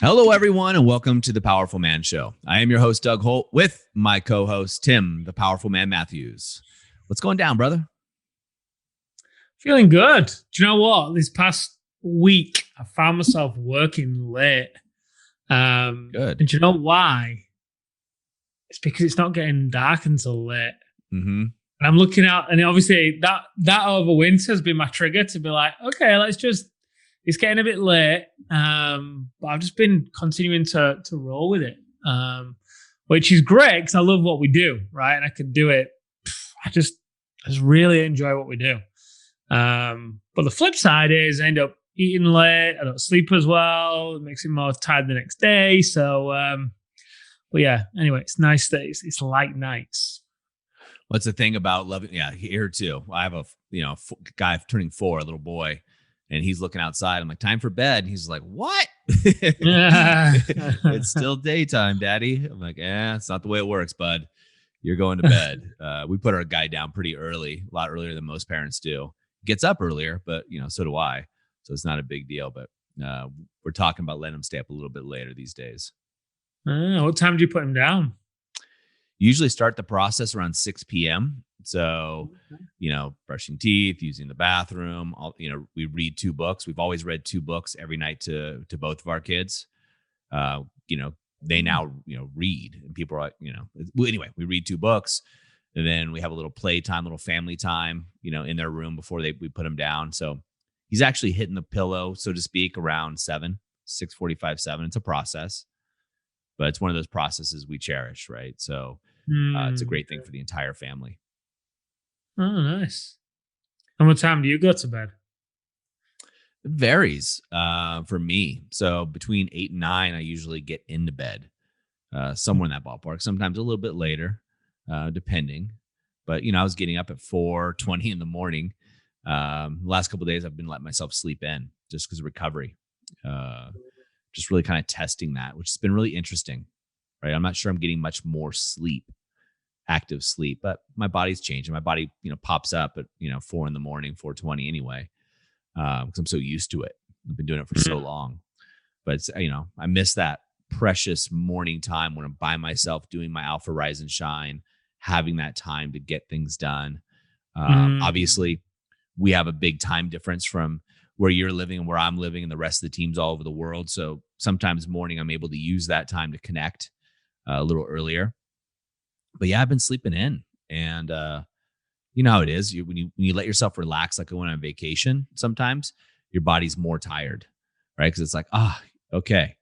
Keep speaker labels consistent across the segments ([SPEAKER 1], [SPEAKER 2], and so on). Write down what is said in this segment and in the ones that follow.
[SPEAKER 1] Hello, everyone, and welcome to the Powerful Man Show. I am your host, Doug Holt, with my co-host, Tim, the Powerful Man Matthews. What's going down, brother?
[SPEAKER 2] Feeling good. Do you know what? This past week, I found myself working late.
[SPEAKER 1] Good.
[SPEAKER 2] And do you know why? It's because it's not getting dark until late.
[SPEAKER 1] Mm-hmm.
[SPEAKER 2] And I'm looking out, and obviously that over winter has been my trigger to be like, okay, it's getting a bit late. But I've just been continuing to roll with it, which is great because I love what we do, right? And I could do it. I just really enjoy what we do. But the flip side is I end up eating late. I don't sleep as well. It makes me more tired the next day. So, but yeah, anyway, it's nice that it's light nights.
[SPEAKER 1] What's the thing about loving? Yeah, here too. I have a guy turning 4, a little boy, and he's looking outside. I'm like, time for bed. He's like, what? It's still daytime, Daddy. I'm like, it's not the way it works, bud. You're going to bed. We put our guy down pretty early, a lot earlier than most parents do. Gets up earlier, but so do I. So it's not a big deal. But we're talking about letting him stay up a little bit later these days.
[SPEAKER 2] What time do you put him down?
[SPEAKER 1] Usually start the process around 6 p.m. So, brushing teeth, using the bathroom. We read 2 books. We've always read 2 books every night to both of our kids. They now, read, and people are like, anyway, we read 2 books, and then we have a little play time, little family time, in their room before we put him down. So he's actually hitting the pillow, so to speak, around 6:45, 7. It's a process, but it's one of those processes we cherish, right? So it's a great thing for the entire family.
[SPEAKER 2] Oh, nice. And what time do you go to bed?
[SPEAKER 1] It varies for me. So between 8 and 9, I usually get into bed, somewhere in that ballpark. Sometimes a little bit later, depending. But I was getting up at 4:20 in the morning. Last couple of days, I've been letting myself sleep in just because of recovery. Just really kind of testing that, which has been really interesting. Right, I'm not sure I'm getting much more sleep, active sleep, but my body's changing. My body, pops up at 4 in the morning, 4:20 anyway. Because I'm so used to it. I've been doing it for so long. But it's, I miss that precious morning time when I'm by myself doing my Alpha Rise and Shine, having that time to get things done. Obviously, we have a big time difference from where you're living and where I'm living and the rest of the teams all over the world. So sometimes morning, I'm able to use that time to connect a little earlier. But yeah, I've been sleeping in, and you know how it is. When you let yourself relax, like going on vacation, sometimes your body's more tired, right? Because it's like, okay,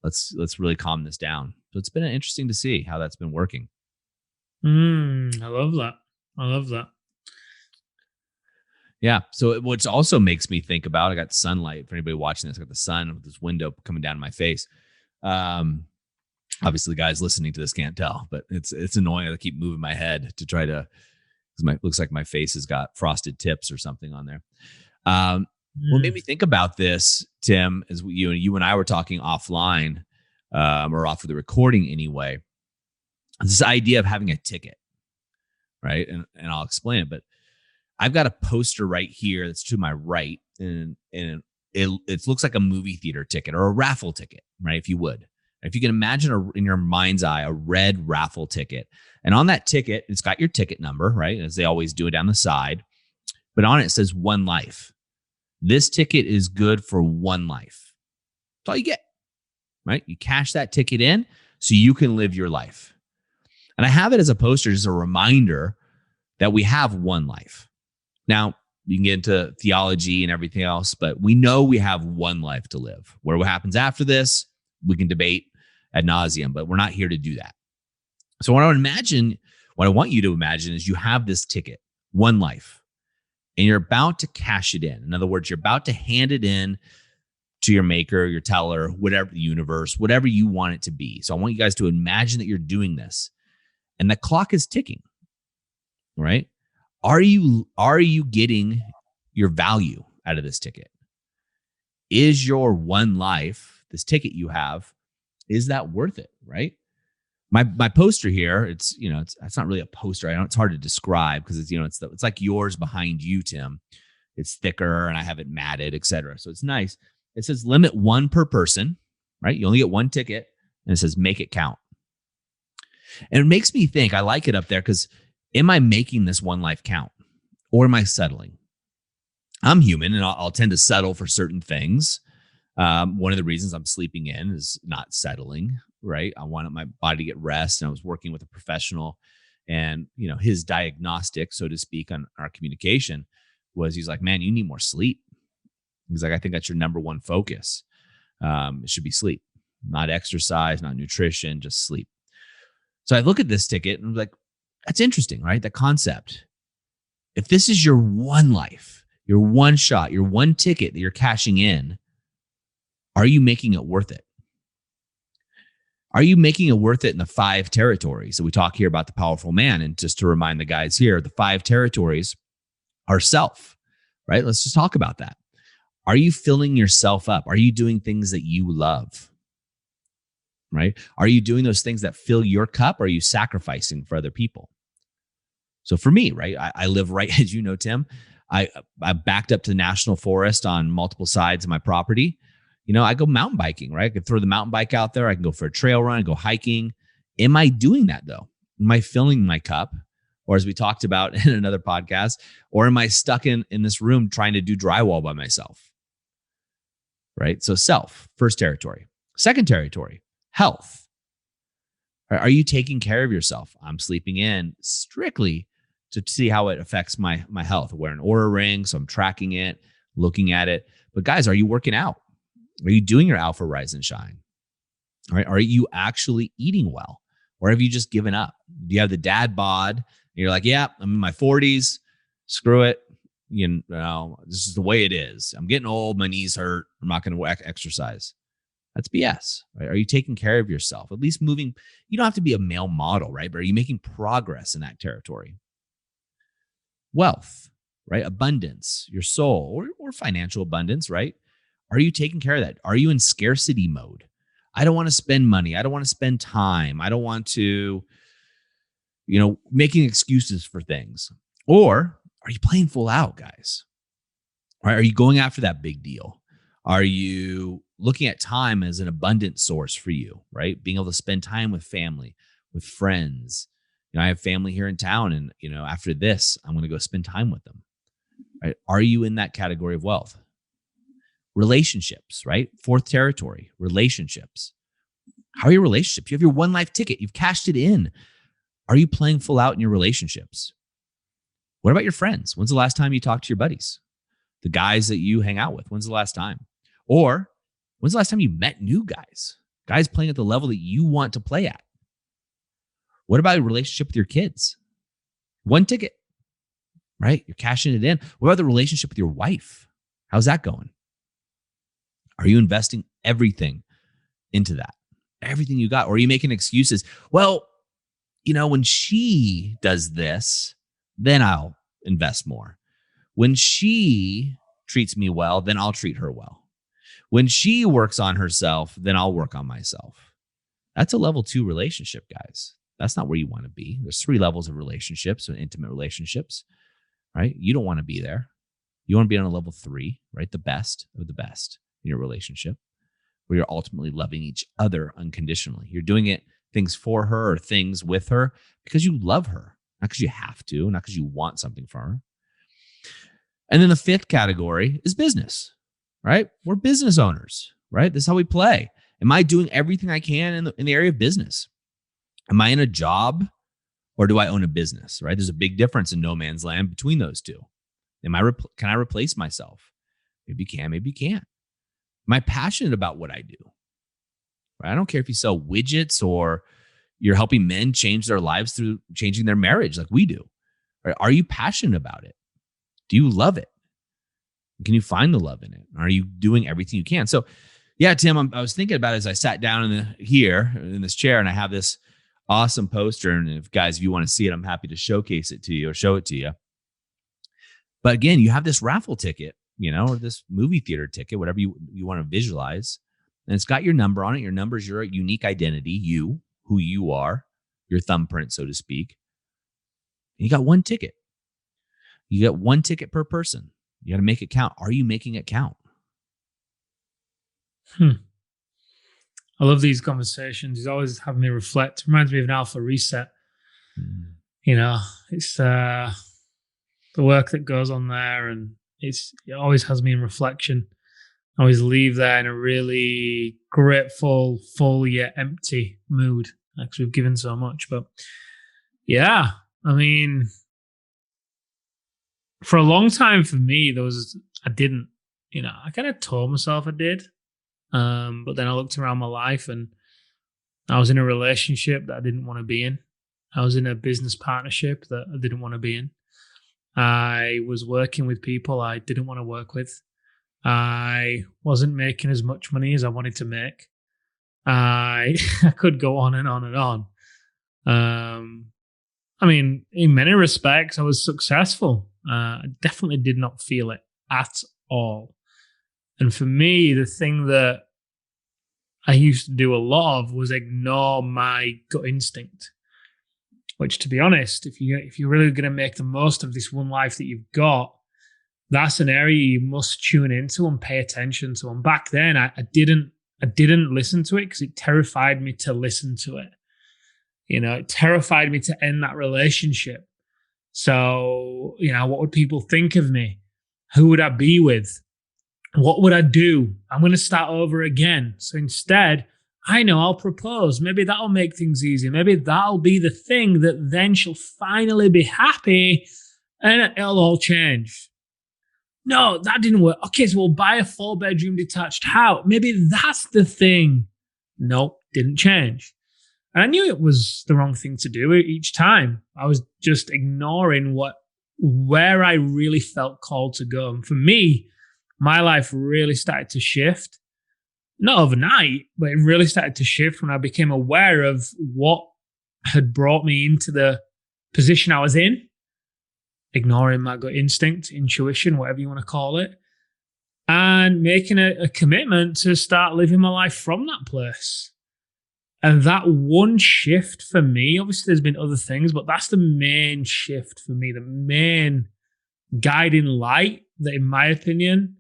[SPEAKER 1] let's really calm this down. So it's been interesting to see how that's been working.
[SPEAKER 2] I love that.
[SPEAKER 1] Yeah. So which also makes me think about, I got sunlight for anybody watching this. I got the sun with this window coming down in my face. Obviously, guys listening to this can't tell, but it's annoying. I keep moving my head to try to. Looks like my face has got frosted tips or something on there. What made me think about this, Tim, is you and I were talking offline, or off of the recording anyway. This idea of having a ticket, right? And I'll explain it, but I've got a poster right here that's to my right, and it looks like a movie theater ticket or a raffle ticket, right? If you would. If you can imagine in your mind's eye, a red raffle ticket. And on that ticket, it's got your ticket number, right? As they always do it down the side. But on it says 1 life. This ticket is good for 1 life. That's all you get, right? You cash that ticket in so you can live your life. And I have it as a poster, as a reminder that we have 1 life. Now, you can get into theology and everything else, but we know we have 1 life to live. What happens after this, we can debate ad nauseum, but we're not here to do that. So what I want you to imagine is you have this ticket, 1 life, and you're about to cash it in. In other words, you're about to hand it in to your maker, your teller, whatever, the universe, whatever you want it to be. So I want you guys to imagine that you're doing this, and the clock is ticking, right? Are you getting your value out of this ticket? Is your 1 life, this ticket you have, is that worth it, right? My poster here, it's not really a poster. It's hard to describe because it's like yours behind you, Tim. It's thicker and I have it matted, etc. So it's nice. It says limit 1 per person, right? You only get one ticket, and it says make it count. And it makes me think, I like it up there because am I making this one life count or am I settling? I'm human and I'll tend to settle for certain things. One of the reasons I'm sleeping in is not settling, right? I wanted my body to get rest, and I was working with a professional, and his diagnostic, so to speak, on our communication was, he's like, man, you need more sleep. He's like, I think that's your number one focus. It should be sleep, not exercise, not nutrition, just sleep. So I look at this ticket and I'm like, that's interesting, right? That concept. If this is your one life, your one shot, your one ticket that you're cashing in, are you making it worth it? Are you making it worth it in the 5 territories? So we talk here about the powerful man. And just to remind the guys here, the 5 territories are self, right? Let's just talk about that. Are you filling yourself up? Are you doing things that you love? Right? Are you doing those things that fill your cup? Or are you sacrificing for other people? So for me, right, I live right, as you know, Tim, I backed up to the national forest on multiple sides of my property. I go mountain biking, right? I could throw the mountain bike out there. I can go for a trail run, go hiking. Am I doing that though? Am I filling my cup? Or as we talked about in another podcast, or am I stuck in this room trying to do drywall by myself? Right? So self, first territory. Second territory, health. Are you taking care of yourself? I'm sleeping in strictly to see how it affects my health. I wear an Oura ring, so I'm tracking it, looking at it. But guys, are you working out? Are you doing your Alpha Rise and Shine? All right. Are you actually eating well? Or have you just given up? Do you have the dad bod? And you're like, yeah, I'm in my 40s. Screw it. This is the way it is. I'm getting old. My knees hurt. I'm not going to exercise. That's BS. Right? Are you taking care of yourself? At least moving. You don't have to be a male model, right? But are you making progress in that territory? Wealth, right? Abundance, your soul, or financial abundance, right? Are you taking care of that? Are you in scarcity mode? I don't want to spend money. I don't want to spend time. I don't want to, making excuses for things. Or are you playing full out, guys? Right? Are you going after that big deal? Are you looking at time as an abundant source for you, right? Being able to spend time with family, with friends. I have family here in town, and, after this, I'm going to go spend time with them. Right? Are you in that category of wealth? Relationships, right? 4th territory, relationships. How are your relationships? You have your one life ticket. You've cashed it in. Are you playing full out in your relationships? What about your friends? When's the last time you talked to your buddies? The guys that you hang out with? When's the last time? Or when's the last time you met new guys? Guys playing at the level that you want to play at? What about your relationship with your kids? One ticket, right? You're cashing it in. What about the relationship with your wife? How's that going? Are you investing everything into that? Everything you got? Or are you making excuses? Well, when she does this, then I'll invest more. When she treats me well, then I'll treat her well. When she works on herself, then I'll work on myself. That's a level 2 relationship, guys. That's not where you want to be. There's 3 levels of relationships, and intimate relationships, right? You don't want to be there. You want to be on a level 3, right? The best of the best in your relationship, where you're ultimately loving each other unconditionally. You're doing things for her or things with her because you love her, not because you have to, not because you want something from her. And then the 5th category is business, right? We're business owners, right? This is how we play. Am I doing everything I can in the area of business? Am I in a job, or do I own a business, right? There's a big difference in no man's land between those two. Can I replace myself? Maybe you can, maybe you can't. Am I passionate about what I do? Right? I don't care if you sell widgets or you're helping men change their lives through changing their marriage like we do. Right? Are you passionate about it? Do you love it? Can you find the love in it? Are you doing everything you can? So, yeah, Tim, I was thinking about it as I sat down here in this chair, and I have this awesome poster. And if you want to see it, I'm happy to showcase it to you or show it to you. But again, you have this raffle ticket, or this movie theater ticket, whatever you want to visualize. And it's got your number on it. Your number is your unique identity, who you are, your thumbprint, so to speak. And you got one ticket. You get one ticket per person. You got to make it count. Are you making it count?
[SPEAKER 2] I love these conversations. He's always having me reflect. Reminds me of an alpha reset.
[SPEAKER 1] Mm.
[SPEAKER 2] You know, it's the work that goes on there, and it always has me in reflection. I always leave there in a really grateful, full yet empty mood because we've given so much. But yeah, I mean, for a long time for me, I didn't, I kind of told myself I did. But then I looked around my life and I was in a relationship that I didn't want to be in. I was in a business partnership that I didn't want to be in. I was working with people I didn't want to work with. I wasn't making as much money as I wanted to make. I I could go on and on and on. I mean, in many respects, I was successful. I definitely did not feel it at all. And for me, the thing that I used to do a lot of was ignore my gut instinct. Which, to be honest, if you're really going to make the most of this one life that you've got, that's an area you must tune into and pay attention to. And back then, I didn't listen to it because it terrified me to listen to it. It terrified me to end that relationship. So, what would people think of me? Who would I be with? What would I do? I'm going to start over again. So instead, I know I'll propose. Maybe that'll make things easier. Maybe that'll be the thing that then she'll finally be happy and it'll all change. No, that didn't work. Okay, so we'll buy a 4-bedroom detached house. Maybe that's the thing. Nope, didn't change. And I knew it was the wrong thing to do each time. I was just ignoring where I really felt called to go. And for me, my life really started to shift. Not overnight, but it really started to shift when I became aware of what had brought me into the position I was in, ignoring my gut instinct, intuition, whatever you want to call it, and making a commitment to start living my life from that place. And that one shift for me, obviously there's been other things, but that's the main shift for me, the main guiding light that, in my opinion,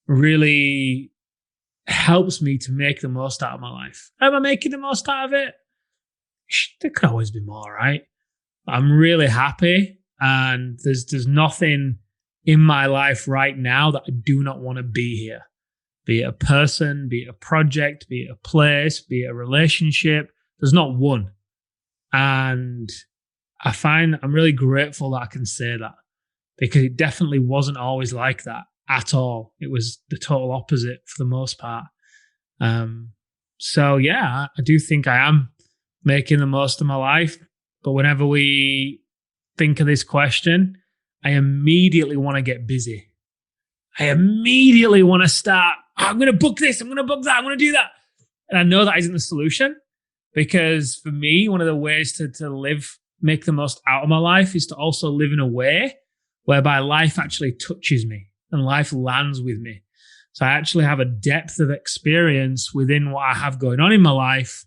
[SPEAKER 2] really helps me to make the most out of my life. Am I making the most out of it? There could always be more, right? I'm really happy, and there's nothing in my life right now that I do not want to be here. Be it a person, be it a project, be it a place, be it a relationship. There's not one. And I find I'm really grateful that I can say that, because it definitely wasn't always like that at all. It was the total opposite for the most part. So yeah, I do think I am making the most of my life. But whenever we think of this question, I immediately want to get busy. I immediately want to start, I'm going to book this, I'm going to book that, I'm going to do that. And I know that isn't the solution, because for me, one of the ways to make the most out of my life is to also live in a way whereby life actually touches me and life lands with me. So I actually have a depth of experience within what I have going on in my life,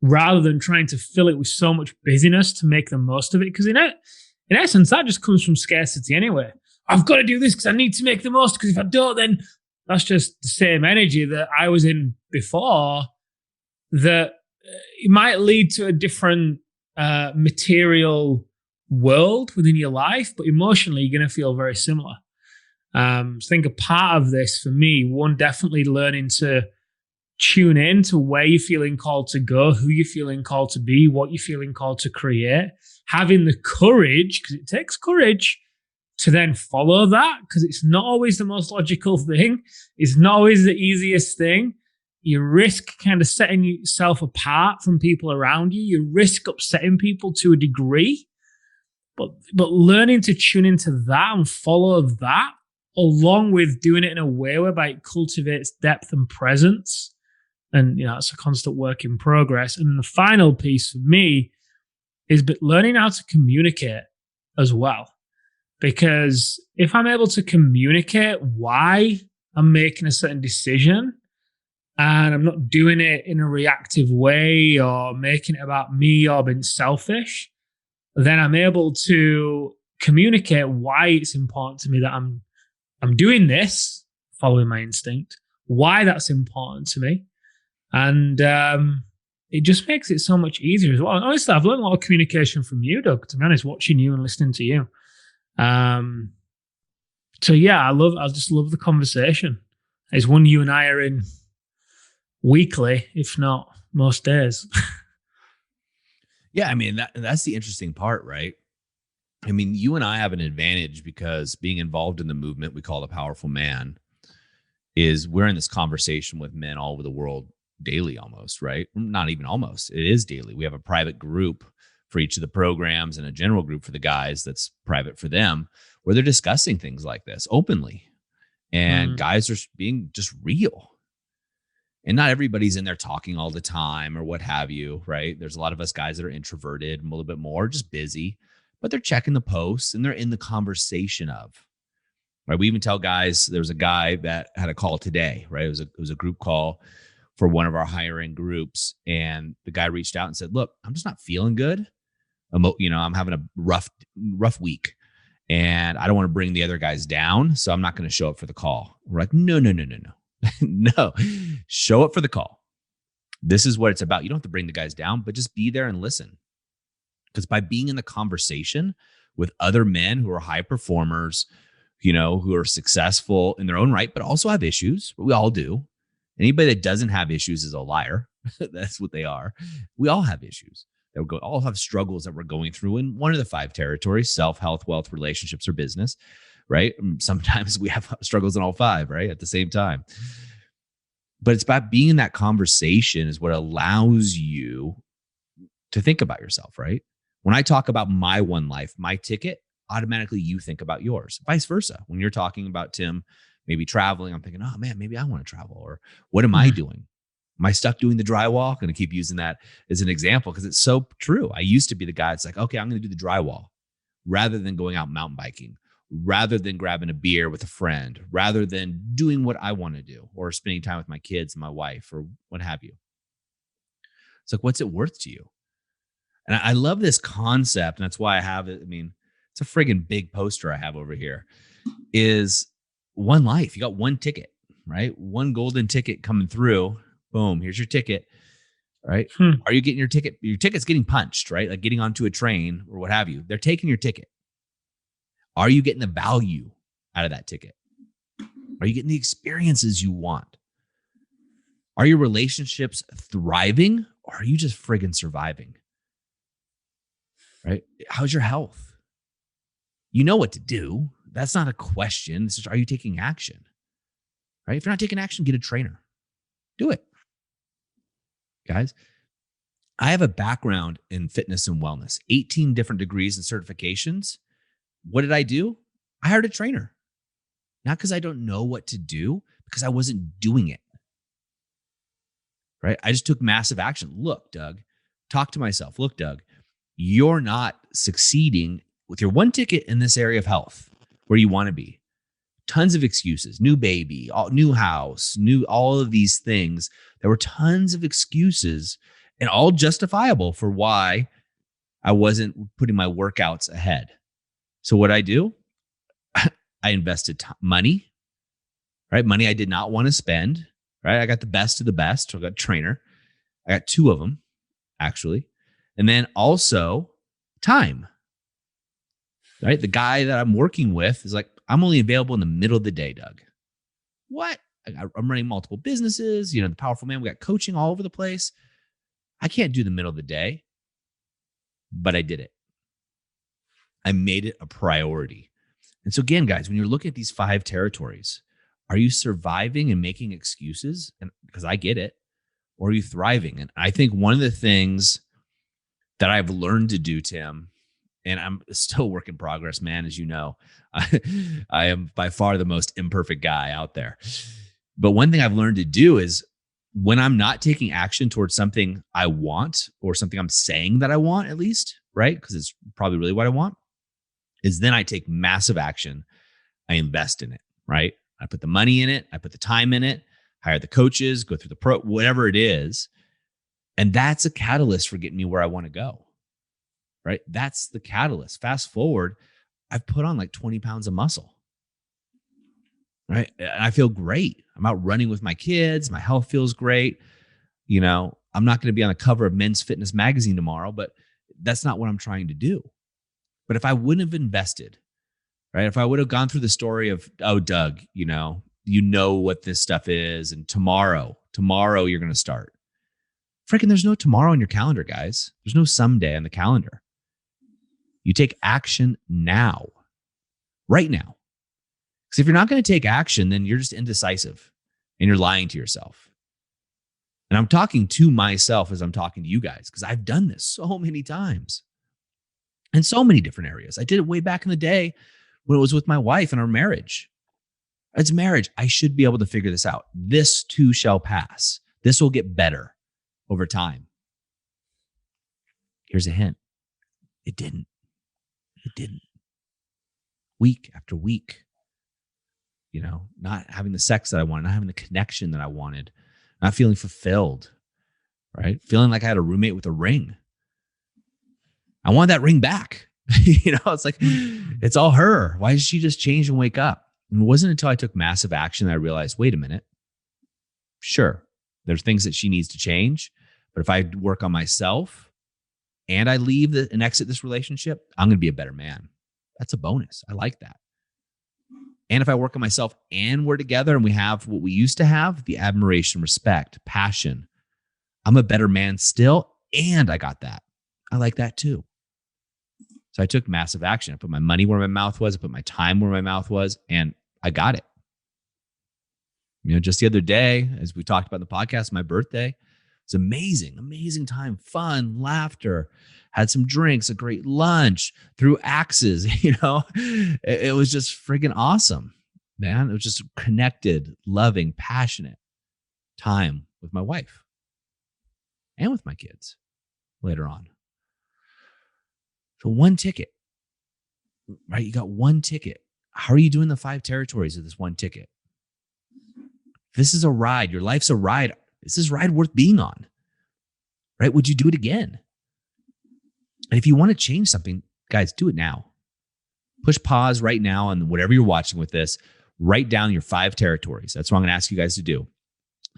[SPEAKER 2] rather than trying to fill it with so much busyness to make the most of it. Because in essence, that just comes from scarcity anyway. I've got to do this because I need to make the most, because if I don't, then that's just the same energy that I was in before, that it might lead to a different material world within your life, but emotionally, you're going to feel very similar. So I think a part of this for me, one, definitely learning to tune in to where you're feeling called to go, who you're feeling called to be, what you're feeling called to create, having the courage, because it takes courage to then follow that, because it's not always the most logical thing. It's not always the easiest thing. You risk kind of setting yourself apart from people around you. You risk upsetting people to a degree. But learning to tune into that and follow that, along with doing it in a way whereby it cultivates depth and presence. And, it's a constant work in progress. And then the final piece for me is learning how to communicate as well. Because if I'm able to communicate why I'm making a certain decision, and I'm not doing it in a reactive way or making it about me or being selfish, then I'm able to communicate why it's important to me that I'm doing this, following my instinct, why that's important to me. And it just makes it so much easier as well. And honestly, I've learned a lot of communication from you, Doug, to be honest, watching you and listening to you. Um, so yeah, I just love the conversation. It's one you and I are in weekly, if not most days.
[SPEAKER 1] Yeah, I mean that's the interesting part, right? I mean, you and I have an advantage because being involved in the movement we call the Powerful Man is we're in this conversation with men all over the world daily almost, right? Not even almost. It is daily. We have a private group for each of the programs and a general group for the guys that's private for them where they're discussing things like this openly. And
[SPEAKER 2] Mm,
[SPEAKER 1] guys are being just real. And not everybody's in there talking all the time or what have you, right? There's a lot of us guys that are introverted and a little bit more just busy, but they're checking the posts and they're in the conversation of, right? We even tell guys, there was a guy that had a call today, right? It was a group call for one of our higher end groups. And the guy reached out and said, look, I'm just not feeling good. I'm having a rough week and I don't want to bring the other guys down. So I'm not going to show up for the call. We're like, no, no, no, no, no. No, show up for the call. This is what it's about. You don't have to bring the guys down, but just be there and listen. Because by being in the conversation with other men who are high performers, who are successful in their own right, but also have issues, we all do. Anybody that doesn't have issues is a liar. That's what they are. We all have issues all have struggles that we're going through in one of the 5 territories: self, health, wealth, relationships, or business, right? Sometimes we have struggles in all 5, right? At the same time. But it's about being in that conversation is what allows you to think about yourself, right? When I talk about my one life, my ticket, automatically you think about yours. Vice versa. When you're talking about Tim, maybe traveling, I'm thinking, oh man, maybe I want to travel. Or what am I
[SPEAKER 2] mm,
[SPEAKER 1] doing? Am I stuck doing the drywall? I'm going to keep using that as an example because it's so true. I used to be the guy that's like, okay, I'm going to do the drywall rather than going out mountain biking, rather than grabbing a beer with a friend, rather than doing what I want to do or spending time with my kids and my wife or what have you. It's like, what's it worth to you? And I love this concept. And that's why I have it. I mean, it's a friggin' big poster I have over here is one life. You got one ticket, right? One golden ticket coming through. Boom. Here's your ticket. Right.
[SPEAKER 2] mm.
[SPEAKER 1] Are you getting your ticket? Your ticket's getting punched, right? Like getting onto a train or what have you. They're taking your ticket. Are you getting the value out of that ticket? Are you getting the experiences you want? Are your relationships thriving or are you just friggin' surviving? Right? How's your health? You know what to do. That's not a question. It's just, are you taking action? Right? If you're not taking action, get a trainer. Do it. Guys, I have a background in fitness and wellness, 18 different degrees and certifications. What did I do? I hired a trainer. Not because I don't know what to do, because I wasn't doing it. Right? I just took massive action. Look, Doug, talk to myself. Look, Doug, you're not succeeding with your one ticket in this area of health where you want to be. Tons of excuses, new baby, new house, all of these things. There were tons of excuses and all justifiable for why I wasn't putting my workouts ahead. So what I do, I invested money, right? Money I did not want to spend, right? I got the best of the best. So I got a trainer. I got 2 of them actually. And then also time, right? The guy that I'm working with is like, I'm only available in the middle of the day, Doug. What? I'm running multiple businesses, the Powerful Man. We got coaching all over the place. I can't do the middle of the day, but I did it. I made it a priority. And so again, guys, when you're looking at these 5 territories, are you surviving and making excuses? And because I get it, or are you thriving? And I think one of the things that I've learned to do, Tim, and I'm still work in progress, man, as you know, I am by far the most imperfect guy out there. But one thing I've learned to do is when I'm not taking action towards something I want or something I'm saying that I want, at least, right? Because it's probably really what I want, is then I take massive action. I invest in it, right? I put the money in it. I put the time in it, hire the coaches, go through the whatever it is. And that's a catalyst for getting me where I want to go, right? That's the catalyst. Fast forward, I've put on like 20 pounds of muscle, right? And I feel great. I'm out running with my kids. My health feels great. I'm not going to be on the cover of Men's Fitness magazine tomorrow, but that's not what I'm trying to do. But if I wouldn't have invested, right? If I would have gone through the story of, oh, Doug, you know what this stuff is, and tomorrow you're going to start. Freaking, there's no tomorrow on your calendar, guys. There's no someday on the calendar. You take action now, right now. Because if you're not going to take action, then you're just indecisive and you're lying to yourself. And I'm talking to myself as I'm talking to you guys, because I've done this so many times in so many different areas. I did it way back in the day when it was with my wife and our marriage. It's marriage. I should be able to figure this out. This too shall pass. This will get better over time. Here's a hint. It didn't. Week after week, not having the sex that I wanted, not having the connection that I wanted, not feeling fulfilled, right? Feeling like I had a roommate with a ring. I want that ring back. It's like, it's all her. Why did she just change and wake up? And it wasn't until I took massive action that I realized, wait a minute. Sure, there's things that she needs to change. But if I work on myself and I leave and exit this relationship, I'm going to be a better man. That's a bonus. I like that. And if I work on myself and we're together and we have what we used to have, the admiration, respect, passion, I'm a better man still. And I got that. I like that too. So I took massive action. I put my money where my mouth was. I put my time where my mouth was, and I got it. Just the other day, as we talked about in the podcast, my birthday, it was amazing, amazing time, fun, laughter, had some drinks, a great lunch, threw axes, it was just freaking awesome, man. It was just connected, loving, passionate time with my wife and with my kids later on. So one ticket, right? You got one ticket. How are you doing the 5 territories of this one ticket? This is a ride. Your life's a ride. This is a ride worth being on, right? Would you do it again? And if you want to change something, guys, do it now. Push pause right now on whatever you're watching with this. Write down your 5 territories. That's what I'm going to ask you guys to do.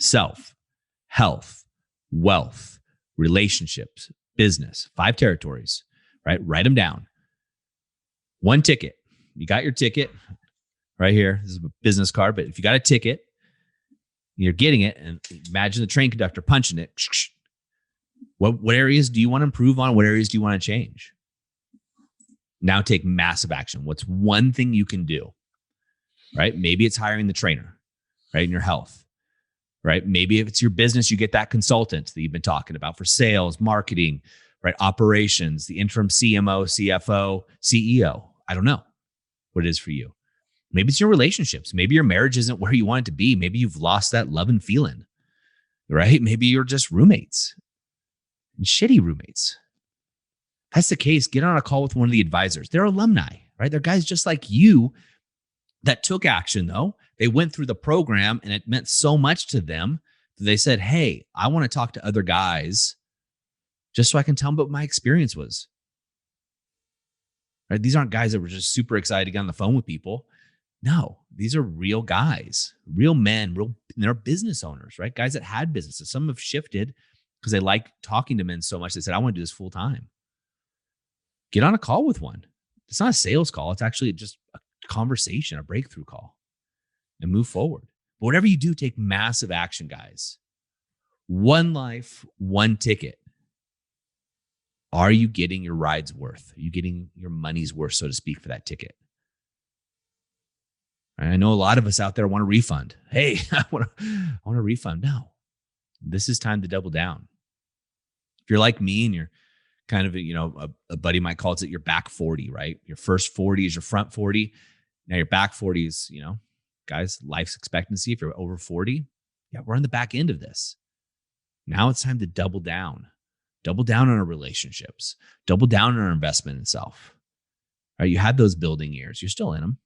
[SPEAKER 1] Self, health, wealth, relationships, business, 5 territories, right? Write them down. One ticket. You got your ticket right here. This is a business card, but if you got a ticket, you're getting it, and imagine the train conductor punching it. What areas do you want to improve on? What areas do you want to change? Now take massive action. What's one thing you can do, right? Maybe it's hiring the trainer, right? In your health, right? Maybe if it's your business, you get that consultant that you've been talking about for sales, marketing, right? Operations, the interim CMO, CFO, CEO. I don't know what it is for you. Maybe it's your relationships. Maybe your marriage isn't where you want it to be. Maybe you've lost that love and feeling, right? Maybe you're just roommates and shitty roommates. If that's the case, get on a call with one of the advisors. They're alumni, right? They're guys just like you that took action though. They went through the program and it meant so much to them that they said, hey, I want to talk to other guys just so I can tell them what my experience was. Right? These aren't guys that were just super excited to get on the phone with people. No, these are real guys, real men, they're business owners, right? Guys that had businesses. Some have shifted because they like talking to men so much. They said, I want to do this full time. Get on a call with one. It's not a sales call. It's actually just a conversation, a breakthrough call, and move forward. But whatever you do, take massive action, guys. One life, one ticket. Are you getting your ride's worth? Are you getting your money's worth, so to speak, for that ticket? I know a lot of us out there want a refund. Hey, I want a refund. No, this is time to double down. If you're like me and you're kind of, a buddy might calls it your back 40, right? Your first 40 is your front 40. Now your back 40 is, guys, life's expectancy. If you're over 40, yeah, we're on the back end of this. Now it's time to double down. Double down on our relationships. Double down on our investment in self. All right, you had those building years. You're still in them.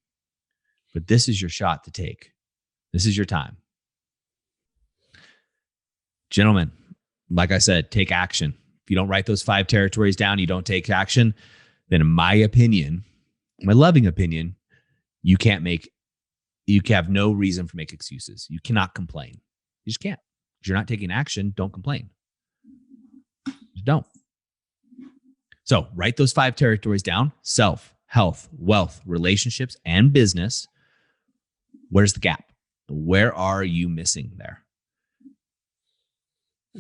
[SPEAKER 1] But this is your shot to take. This is your time. Gentlemen, like I said, take action. If you don't write those 5 territories down, you don't take action, then in my opinion, my loving opinion, you have no reason for make excuses. You cannot complain. You just can't. If you're not taking action, don't complain. Just don't. So write those 5 territories down: self, health, wealth, relationships, and business. Where's the gap? Where are you missing there?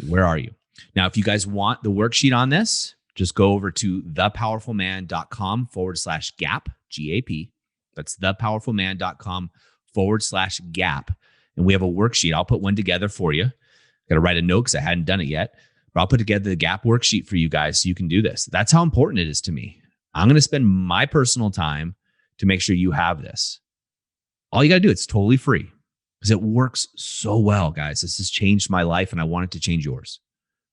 [SPEAKER 1] Where are you? Now, if you guys want the worksheet on this, just go over to thepowerfulman.com/gap, GAP. That's thepowerfulman.com/gap. And we have a worksheet. I'll put one together for you. Got to write a note because I hadn't done it yet. But I'll put together the gap worksheet for you guys so you can do this. That's how important it is to me. I'm going to spend my personal time to make sure you have this. All you got to do, it's totally free because it works so well, guys. This has changed my life and I want it to change yours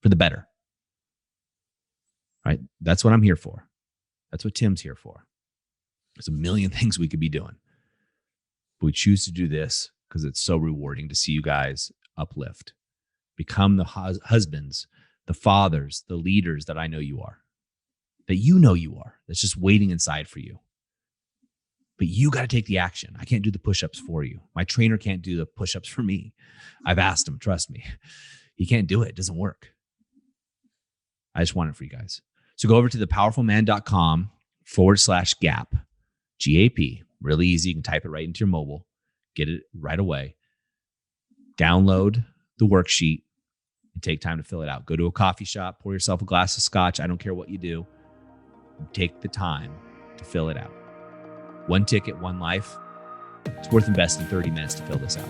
[SPEAKER 1] for the better. Right? That's what I'm here for. That's what Tim's here for. There's a million things we could be doing. But we choose to do this because it's so rewarding to see you guys uplift. Become the husbands, the fathers, the leaders that I know you are. That you know you are. That's just waiting inside for you. But you got to take the action. I can't do the push-ups for you. My trainer can't do the push-ups for me. I've asked him, trust me. He can't do it. It doesn't work. I just want it for you guys. So go over to thepowerfulman.com/gap, GAP. Really easy. You can type it right into your mobile. Get it right away. Download the worksheet and take time to fill it out. Go to a coffee shop, pour yourself a glass of scotch. I don't care what you do. Take the time to fill it out. One ticket, one life. It's worth investing 30 minutes to fill this out.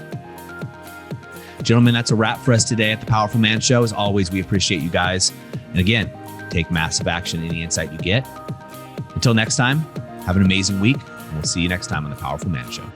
[SPEAKER 1] Gentlemen, that's a wrap for us today at the Powerful Man Show. As always, we appreciate you guys. And again, take massive action in any insight you get. Until next time, have an amazing week. And we'll see you next time on the Powerful Man Show.